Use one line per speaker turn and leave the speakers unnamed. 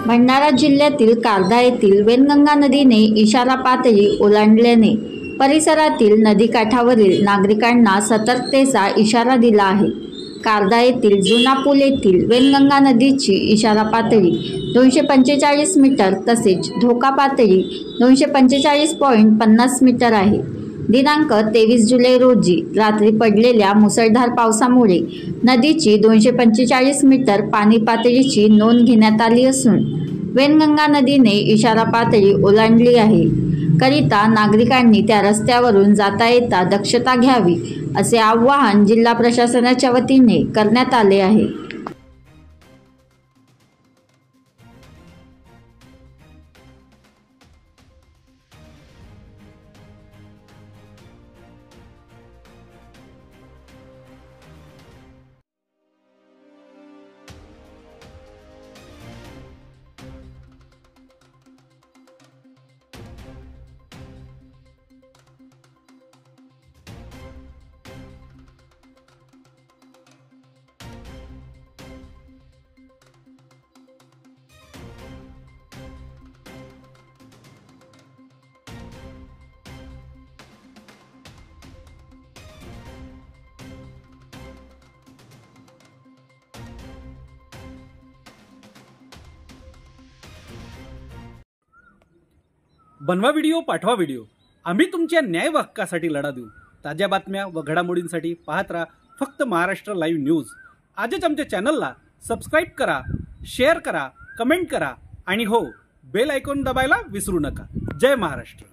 भंडारा जिल्ह्यातील कारदा येथील वेनगंगा नदीने इशारा पातळी ओलांडल्याने परिसरातील नदीकाठावरील नागरिकांना सतर्कतेचा इशारा दिला आहे। कारदा येथील जुना पूल येथील वेनगंगा नदीची इशारा पातळी 245 मीटर तसेच धोका पातळी 245.50 मीटर आहे। दिनांक 23 जुलै रोजी रात्री पडलेल्या मुसळधार पावसामुळे नदीची 245 मीटर पाणी पातळीची नोंद घेण्यात आली असून वेनगंगा नदीने इशारा पातळी ओलांडली आहे करिता नागरिकांनी त्या रस्त्यावरून जाता येता दक्षता घ्यावी असे आवाहन जिल्हा प्रशासनाच्या वतीने करण्यात आले आहे।
बनवा व्हिडिओ, पाठवा व्हिडिओ, आम्ही तुमच्या न्याय हक्कासाठी लढा देऊ। ताज्या बातम्या व घडामोडींसाठी पाहत राहा फक्त महाराष्ट्र लाईव्ह न्यूज। आजच आमच्या चॅनलला सबस्क्राईब करा, शेअर करा, कमेंट करा आणि हो, बेल आयकॉन दबायला विसरू नका। जय महाराष्ट्र।